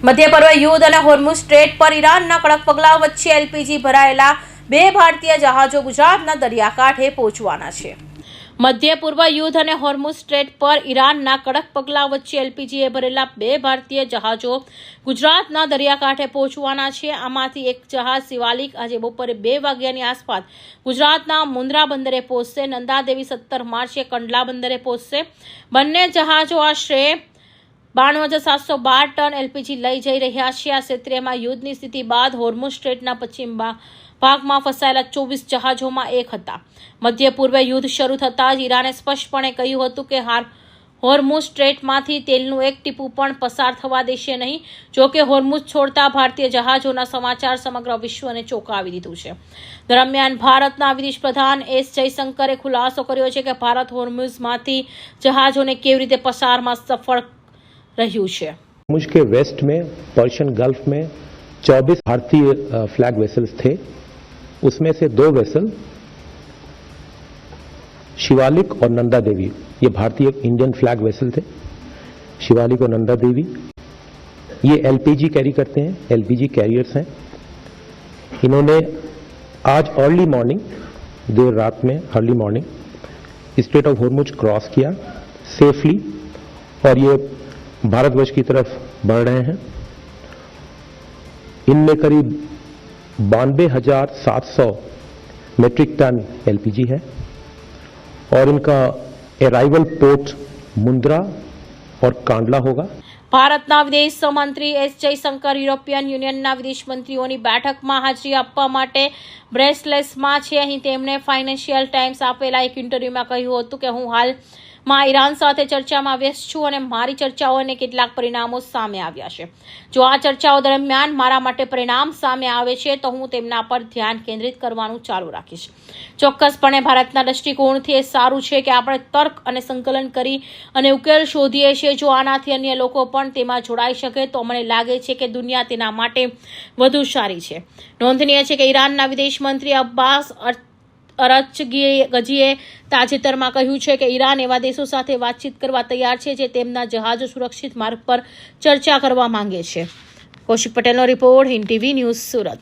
મધ્ય પૂર્વ યુદ્ધ અને હોર્મુઝ સ્ટ્રેટ પર ઈરાનના કડક પગલાં વચ્ચે એલપીજી ભરાયેલા 2 ભારતીય જહાજો ગુજરાતના દરિયાકાંઠે પહોંચવાના છે। મધ્ય પૂર્વ યુદ્ધ અને હોર્મુઝ સ્ટ્રેટ પર ઈરાનના કડક પગલાં વચ્ચે એલપીજીએ ભરેલા 2 ભારતીય જહાજો ગુજરાતના દરિયાકાંઠે પહોંચવાના છે। આમાંથી એક જહાજ શિવાલિક આજે બપોરે 2 વાગ્યાની આસપાસ ગુજરાતના મુન્દ્રા બંદરે પહોંચશે। નંદાદેવી 17 માર્ચે કંડલા બંદરે પહોંચશે। બંને જહાજો આશરે 92,712 ટન એલપીજી લઈ જઈ રહ્યા છે। આ ક્ષેત્રમાં યુદ્ધની સ્થિતિ બાદ હોર્મુઝ સ્ટ્રેટના પશ્ચિમ ભાગમાં ફસાયેલા 24 જહાજોમાં એક હતા। મધ્ય પૂર્વ યુદ્ધ શરૂ થતાં જ ઈરાને સ્પષ્ટપણે કહ્યું હતું કે હોર્મુઝ સ્ટ્રેટમાંથી તેલનું એક ટીપું પણ પસાર થવા દેશે નહીં। જો કે હોર્મુઝ છોડતા ભારતીય જહાજોના સમાચાર સમગ્ર વિશ્વને ચોંકાવી દીધું છે। દરમિયાન ભારતના વિદેશ પ્રધાન એસ જયશંકરે ખુલાસો કર્યો છે કે ભારત હોર્મુઝમાંથી જહાજોને કેવી રીતે પસારમાં સફળ રહ્યું છે। होर्मुज़ के वेस्ट में पर्शियन गल्फ में 24 भारतीय फ्लैग वेसल्स थे। उसमें से 2 वेसल शिवालिक और नंदा देवी, ये भारतीय इंडियन फ्लैग वेसल थे। शिवालिक और नंदा देवी ये एलपीजी कैरी करते हैं, एलपीजी कैरियर्स हैं। इन्होंने आज अर्ली मॉर्निंग, देर रात में early morning straight of Hormuz cross किया सेफली और ये भारतवर्ष की तरफ बढ़ रहे हैं। इनमें करीब 92,700 मेट्रिक टन एलपीजी है और इनका अराइवल पोर्ट मुंद्रा और कांडला होगा। ભારતના વિદેશ મંત્રી એસ જયશંકર યુરોપિયન યુનિયનના વિદેશ મંત્રીઓની બેઠકમાં હાજરી આપવા માટે બ્રેસલેસમાં છે। અહીં તેમણે ફાઇનાન્શિયલ ટાઈમ્સ આપેલા એક ઇન્ટરવ્યુમાં કહ્યું હતું કે હું હાલમાં ઈરાન સાથે ચર્ચામાં વ્યસ્ત છું અને મારી ચર્ચાઓને કેટલાક પરિણામો સામે આવ્યા છે। જો આ ચર્ચાઓ દરમિયાન મારા માટે પરિણામ સામે આવે છે તો હું તેમના પર ધ્યાન કેન્દ્રિત કરવાનું ચાલુ રાખીશ। ચોક્કસપણે ભારતના દૃષ્ટિકોણથી એ સારું છે કે આપણે તર્ક અને સંકલન કરી અને ઉકેલ શોધીએ છીએ। જો આનાથી અન્ય લોકો પણ તેમાં જોડાઈ શકે તો મને લાગે છે કે દુનિયા તેના માટે વધુ સારી છે। નોંધનીય છે કે ઈરાનના વિદેશ મંત્રી અબ્બાસ અરચગીએ તાજેતરમાં કહ્યું છે કે ઈરાન એવા દેશો સાથે વાતચીત કરવા તૈયાર છે જે તેમના જહાજો સુરક્ષિત માર્ગ પર ચર્ચા કરવા માંગે છે। કૌશિક પટેલનો report, Hind TV news, Surat.